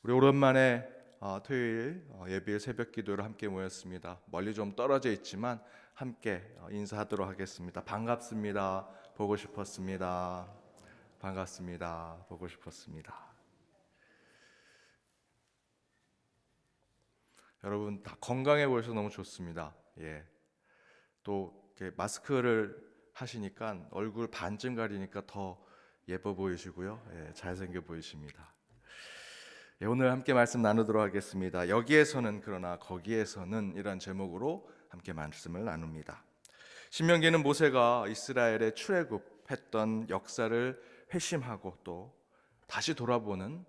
우리 오랜만에 토요일 예비일 새벽 기도를 함께 모였습니다. 멀리 좀 떨어져 있지만 함께 인사하도록 하겠습니다. 반갑습니다. 보고 싶었습니다. 반갑습니다. 보고 싶었습니다. 여러분 다 건강해 보여서 너무 좋습니다. 또 이렇게 마스크를 하시니까 얼굴 반쯤 가리니까 더 예뻐 보이시고요. 잘생겨 보이십니다. 오늘 함께 말씀 나누도록 하겠습니다. 여기에서는 그러나 거기에서는 이란 제목으로 함께 말씀을 나눕니다. 신명기는 모세가 이스라엘의 출애굽했던 역사를 회심하고 또 다시 돌아보는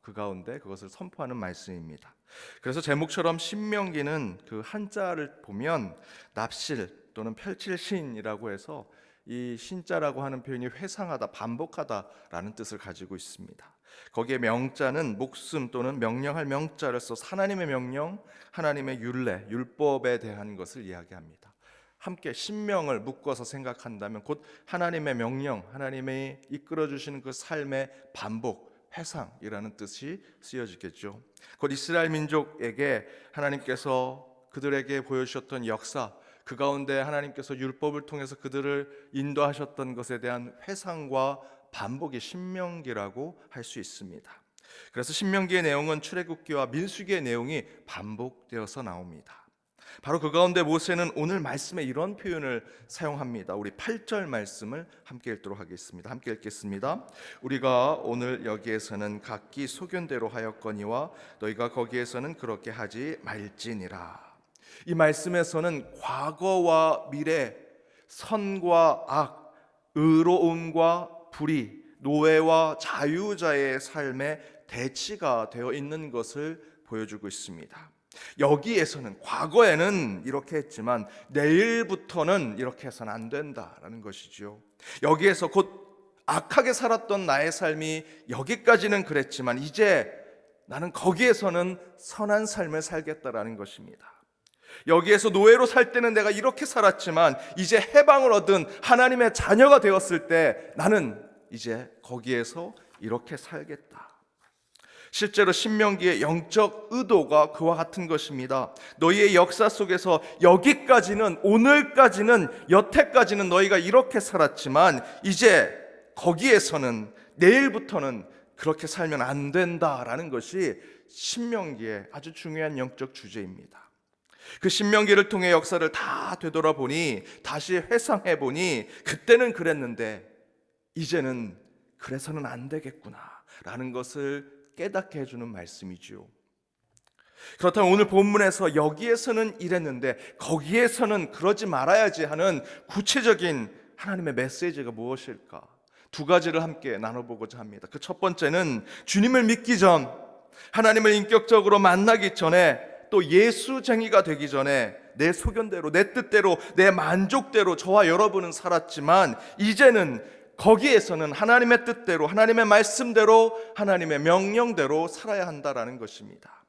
그 가운데 그것을 선포하는 말씀입니다. 그래서 제목처럼 신명기는 그 한자를 보면 납실 또는 펼칠 신이라고 해서 이 신자라고 하는 표현이 회상하다, 반복하다라는 뜻을 가지고 있습니다. 거기에 명자는 목숨 또는 명령할 명자를 써서 하나님의 명령, 하나님의 율례, 율법에 대한 것을 이야기합니다. 함께 신명을 묶어서 생각한다면 곧 하나님의 명령, 하나님의 이끌어주시는 그 삶의 반복, 회상이라는 뜻이 쓰여지겠죠. 곧 이스라엘 민족에게 하나님께서 그들에게 보여주셨던 역사, 그 가운데 하나님께서 율법을 통해서 그들을 인도하셨던 것에 대한 회상과 반복이 신명기라고 할 수 있습니다. 그래서 신명기의 내용은 출애굽기와 민수기의 내용이 반복되어서 나옵니다. 바로 그 가운데 모세는 오늘 말씀에 이런 표현을 사용합니다. 우리 8절 말씀을 함께 읽도록 하겠습니다. 함께 읽겠습니다. 우리가 오늘 여기에서는 각기 소견대로 하였거니와 너희가 거기에서는 그렇게 하지 말지니라. 이 말씀에서는 과거와 미래, 선과 악, 의로움과 불의, 노예와 자유자의 삶의 대치가 되어 있는 것을 보여주고 있습니다. 여기에서는 과거에는 이렇게 했지만 내일부터는 이렇게 해서는 안 된다라는 것이죠. 여기에서 곧 악하게 살았던 나의 삶이 여기까지는 그랬지만 이제 나는 거기에서는 선한 삶을 살겠다라는 것입니다. 여기에서 노예로 살 때는 내가 이렇게 살았지만 이제 해방을 얻은 하나님의 자녀가 되었을 때 나는 이제 거기에서 이렇게 살겠다. 실제로 신명기의 영적 의도가 그와 같은 것입니다. 너희의 역사 속에서 여기까지는, 오늘까지는, 여태까지는 너희가 이렇게 살았지만 이제 거기에서는 내일부터는 그렇게 살면 안 된다라는 것이 신명기의 아주 중요한 영적 주제입니다. 그 신명기를 통해 역사를 다 되돌아보니, 다시 회상해보니 그때는 그랬는데 이제는 그래서는 안 되겠구나 라는 것을 깨닫게 해주는 말씀이죠. 그렇다면 오늘 본문에서 여기에서는 이랬는데 거기에서는 그러지 말아야지 하는 구체적인 하나님의 메시지가 무엇일까? 두 가지를 함께 나눠보고자 합니다. 그 첫 번째는 주님을 믿기 전, 하나님을 인격적으로 만나기 전에, 또 예수쟁이가 되기 전에 내 소견대로, 내 뜻대로, 내 만족대로 저와 여러분은 살았지만 이제는 거기에서는 하나님의 뜻대로, 하나님의 말씀대로, 하나님의 명령대로 살아야 한다라는 것입니다.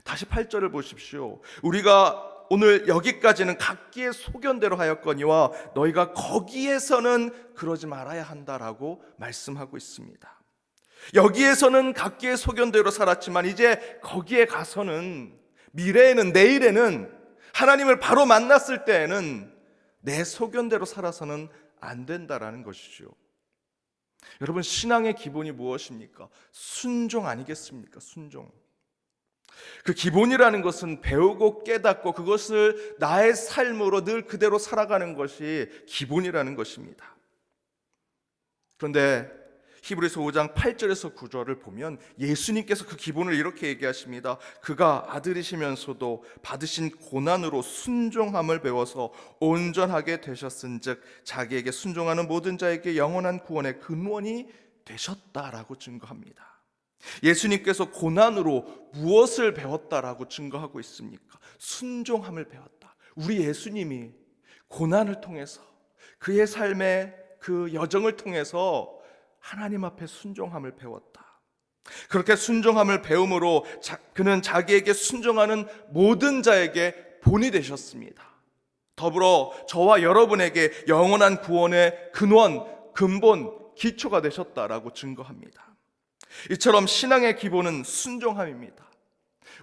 다시 8절을 보십시오. 우리가 오늘 여기까지는 각기의 소견대로 하였거니와 너희가 거기에서는 그러지 말아야 한다라고 말씀하고 있습니다. 여기에서는 각기의 소견대로 살았지만 이제 거기에 가서는, 미래에는, 내일에는, 하나님을 바로 만났을 때에는 내 소견대로 살아서는 안 된다라는 것이죠. 여러분, 신앙의 기본이 무엇입니까? 순종 아니겠습니까? 순종. 그 기본이라는 것은 배우고 깨닫고 그것을 나의 삶으로 늘 그대로 살아가는 것이 기본이라는 것입니다. 그런데 히브리서 5장 8절에서 9절을 보면 예수님께서 그 기본을 이렇게 얘기하십니다. 그가 아들이시면서도 받으신 고난으로 순종함을 배워서 온전하게 되셨은즉 자기에게 순종하는 모든 자에게 영원한 구원의 근원이 되셨다라고 증거합니다. 예수님께서 고난으로 무엇을 배웠다라고 증거하고 있습니까? 순종함을 배웠다. 우리 예수님이 고난을 통해서, 그의 삶의 그 여정을 통해서 하나님 앞에 순종함을 배웠다. 그렇게 순종함을 배움으로 그는 자기에게 순종하는 모든 자에게 본이 되셨습니다. 더불어 저와 여러분에게 영원한 구원의 근원, 근본, 기초가 되셨다라고 증거합니다. 이처럼 신앙의 기본은 순종함입니다.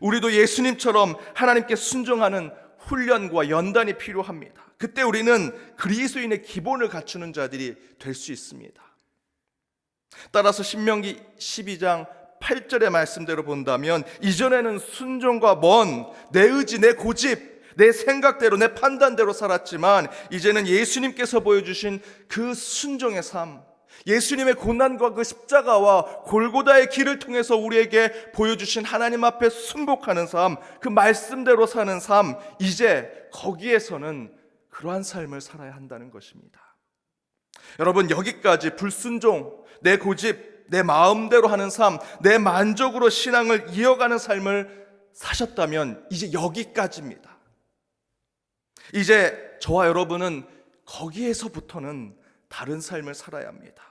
우리도 예수님처럼 하나님께 순종하는 훈련과 연단이 필요합니다. 그때 우리는 그리스도인의 기본을 갖추는 자들이 될 수 있습니다. 따라서 신명기 12장 8절의 말씀대로 본다면 이전에는 순종과 내 의지, 내 고집, 내 생각대로, 내 판단대로 살았지만 이제는 예수님께서 보여주신 그 순종의 삶, 예수님의 고난과 그 십자가와 골고다의 길을 통해서 우리에게 보여주신 하나님 앞에 순복하는 삶, 그 말씀대로 사는 삶, 이제 거기에서는 그러한 삶을 살아야 한다는 것입니다. 여러분, 여기까지 불순종, 내 고집, 내 마음대로 하는 삶, 내 만족으로 신앙을 이어가는 삶을 사셨다면 이제 여기까지입니다. 이제 저와 여러분은 거기에서부터는 다른 삶을 살아야 합니다.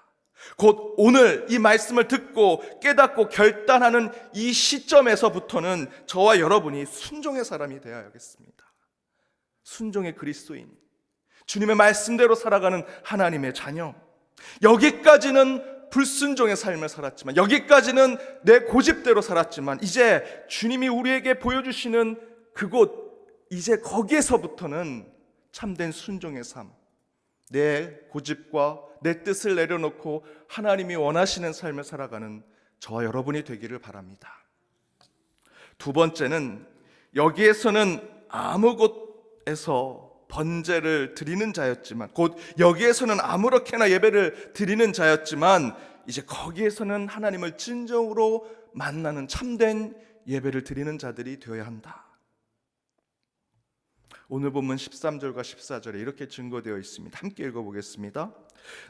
곧 오늘 이 말씀을 듣고 깨닫고 결단하는 이 시점에서부터는 저와 여러분이 순종의 사람이 되어야겠습니다. 순종의 그리스도인, 주님의 말씀대로 살아가는 하나님의 자녀. 여기까지는 불순종의 삶을 살았지만, 여기까지는 내 고집대로 살았지만, 이제 주님이 우리에게 보여주시는 그곳, 이제 거기에서부터는 참된 순종의 삶, 내 고집과 내 뜻을 내려놓고 하나님이 원하시는 삶을 살아가는 저와 여러분이 되기를 바랍니다. 두 번째는, 여기에서는 아무 곳에서 번제를 드리는 자였지만, 곧 여기에서는 아무렇게나 예배를 드리는 자였지만, 이제 거기에서는 하나님을 진정으로 만나는 참된 예배를 드리는 자들이 되어야 한다. 오늘 본문 13절과 14절에 이렇게 증거되어 있습니다. 함께 읽어보겠습니다.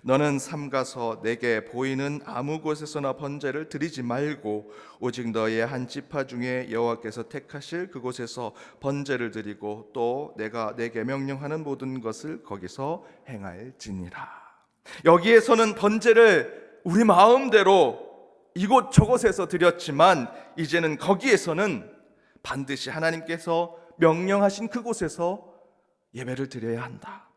너는 삼가서 내게 보이는 아무 곳에서나 번제를 드리지 말고 오직 너의 한 지파 중에 여호와께서 택하실 그곳에서 번제를 드리고 또 내가 내게 명령하는 모든 것을 거기서 행할지니라. 여기에서는 번제를 우리 마음대로 이곳저곳에서 드렸지만 이제는 거기에서는 반드시 하나님께서 명령하신 그곳에서 예배를 드려야 한다.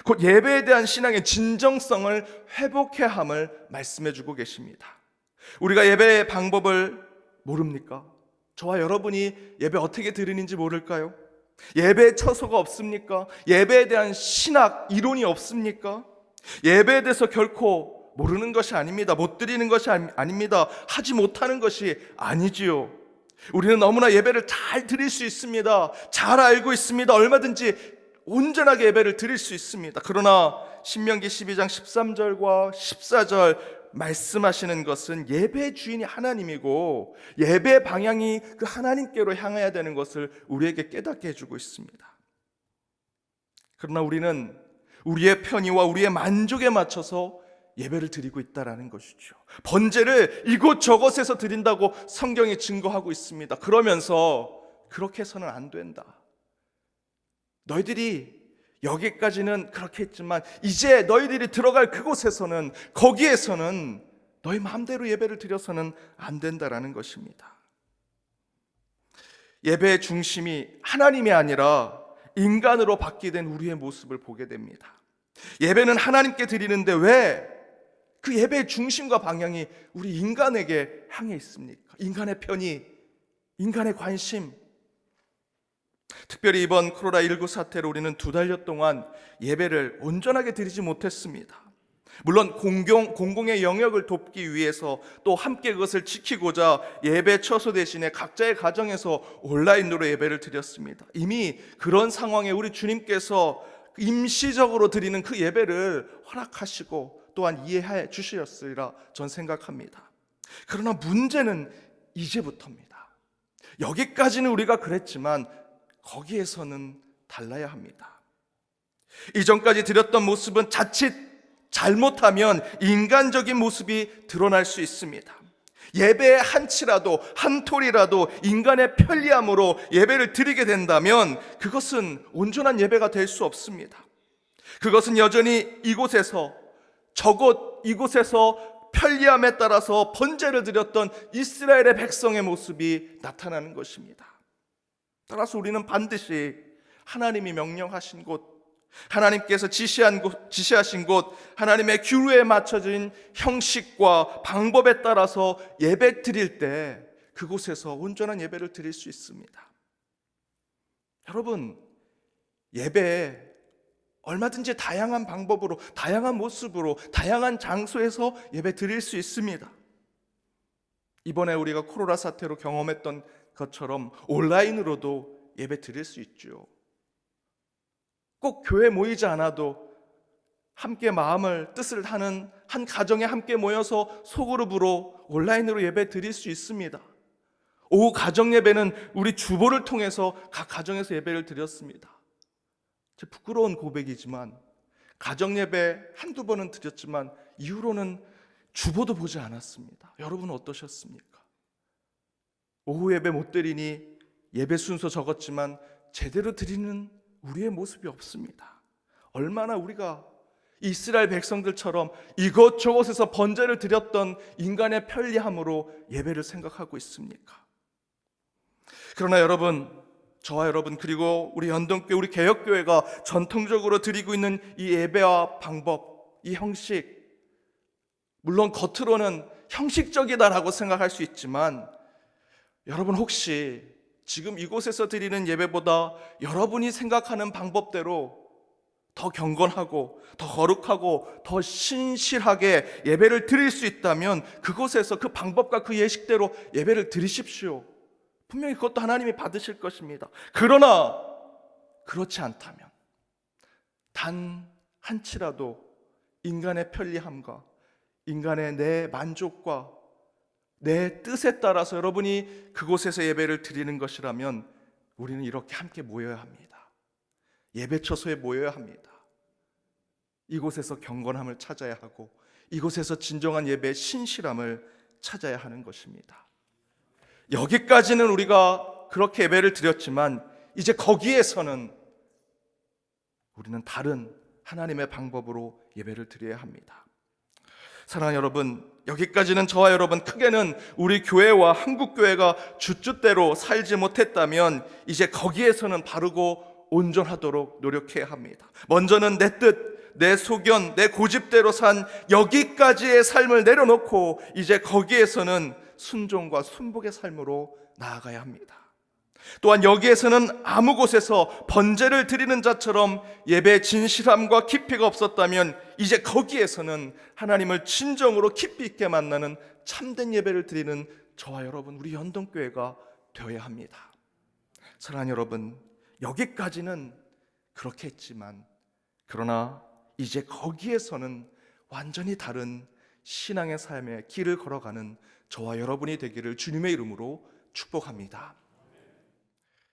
곧 예배에 대한 신앙의 진정성을 회복해야 함을 말씀해 주고 계십니다. 우리가 예배의 방법을 모릅니까? 저와 여러분이 예배 어떻게 드리는지 모를까요? 예배의 처소가 없습니까? 예배에 대한 신학, 이론이 없습니까? 예배에 대해서 결코 모르는 것이 아닙니다. 못 드리는 것이 아닙니다. 하지 못하는 것이 아니지요. 우리는 너무나 예배를 잘 드릴 수 있습니다. 잘 알고 있습니다. 얼마든지 온전하게 예배를 드릴 수 있습니다. 그러나 신명기 12장 13절과 14절 말씀하시는 것은 예배의 주인이 하나님이고 예배의 방향이 그 하나님께로 향해야 되는 것을 우리에게 깨닫게 해주고 있습니다. 그러나 우리는 우리의 편의와 우리의 만족에 맞춰서 예배를 드리고 있다는 것이죠. 번제를 이곳저곳에서 드린다고 성경이 증거하고 있습니다. 그러면서 그렇게 해서는 안 된다. 너희들이 여기까지는 그렇게 했지만 이제 너희들이 들어갈 그곳에서는, 거기에서는 너희 마음대로 예배를 드려서는 안 된다라는 것입니다. 예배의 중심이 하나님이 아니라 인간으로 바뀌게 된 우리의 모습을 보게 됩니다. 예배는 하나님께 드리는데 왜 그 예배의 중심과 방향이 우리 인간에게 향해 있습니까? 인간의 편의, 인간의 관심. 특별히 이번 코로나19 사태로 우리는 2달여 동안 예배를 온전하게 드리지 못했습니다. 물론 공공의 영역을 돕기 위해서 또 함께 그것을 지키고자 예배 처소 대신에 각자의 가정에서 온라인으로 예배를 드렸습니다. 이미 그런 상황에 우리 주님께서 임시적으로 드리는 그 예배를 허락하시고 또한 이해해 주셨으리라 전 생각합니다. 그러나 문제는 이제부터입니다. 여기까지는 우리가 그랬지만 거기에서는 달라야 합니다. 이전까지 드렸던 모습은 자칫 잘못하면 인간적인 모습이 드러날 수 있습니다. 예배의 한치라도 한 톨이라도 인간의 편리함으로 예배를 드리게 된다면 그것은 온전한 예배가 될 수 없습니다. 그것은 여전히 이곳에서 편리함에 따라서 번제를 드렸던 이스라엘의 백성의 모습이 나타나는 것입니다. 따라서 우리는 반드시 하나님이 명령하신 곳, 하나님께서 지시하신 곳, 하나님의 규례에 맞춰진 형식과 방법에 따라서 예배 드릴 때 그곳에서 온전한 예배를 드릴 수 있습니다. 여러분, 예배에 얼마든지 다양한 방법으로, 다양한 모습으로, 다양한 장소에서 예배 드릴 수 있습니다. 이번에 우리가 코로나 사태로 경험했던 것처럼 온라인으로도 예배 드릴 수 있죠. 꼭 교회 모이지 않아도 함께 마음을 뜻을 하는 한 가정에 함께 모여서 소그룹으로 온라인으로 예배 드릴 수 있습니다. 오후 가정 예배는 우리 주보를 통해서 각 가정에서 예배를 드렸습니다. 제 부끄러운 고백이지만 가정 예배 한두 번은 드렸지만 이후로는 주보도 보지 않았습니다. 여러분은 어떠셨습니까? 오후 예배 못 드리니 예배 순서 적었지만 제대로 드리는 우리의 모습이 없습니다. 얼마나 우리가 이스라엘 백성들처럼 이것저것에서 번제를 드렸던 인간의 편리함으로 예배를 생각하고 있습니까? 그러나 여러분, 저와 여러분, 그리고 우리 연동교회, 우리 개혁교회가 전통적으로 드리고 있는 이 예배와 방법, 이 형식, 물론 겉으로는 형식적이다라고 생각할 수 있지만 여러분, 혹시 지금 이곳에서 드리는 예배보다 여러분이 생각하는 방법대로 더 경건하고 더 거룩하고 더 신실하게 예배를 드릴 수 있다면 그곳에서 그 방법과 그 예식대로 예배를 드리십시오. 분명히 그것도 하나님이 받으실 것입니다. 그러나 그렇지 않다면 단 한치라도 인간의 편리함과 인간의 내 만족과 내 뜻에 따라서 여러분이 그곳에서 예배를 드리는 것이라면 우리는 이렇게 함께 모여야 합니다. 예배처소에 모여야 합니다. 이곳에서 경건함을 찾아야 하고 이곳에서 진정한 예배의 신실함을 찾아야 하는 것입니다. 여기까지는 우리가 그렇게 예배를 드렸지만 이제 거기에서는 우리는 다른 하나님의 방법으로 예배를 드려야 합니다. 사랑하는 여러분, 여기까지는 저와 여러분, 크게는 우리 교회와 한국교회가 주뜻대로 살지 못했다면 이제 거기에서는 바르고 온전하도록 노력해야 합니다. 먼저는 내 뜻, 내 소견, 내 고집대로 산 여기까지의 삶을 내려놓고 이제 거기에서는 순종과 순복의 삶으로 나아가야 합니다. 또한 여기에서는 아무 곳에서 번제를 드리는 자처럼 예배의 진실함과 깊이가 없었다면 이제 거기에서는 하나님을 진정으로 깊이 있게 만나는 참된 예배를 드리는 저와 여러분, 우리 연동교회가 되어야 합니다. 사랑하는 여러분, 여기까지는 그렇게 했지만 그러나 이제 거기에서는 완전히 다른 신앙의 삶의 길을 걸어가는 저와 여러분이 되기를 주님의 이름으로 축복합니다.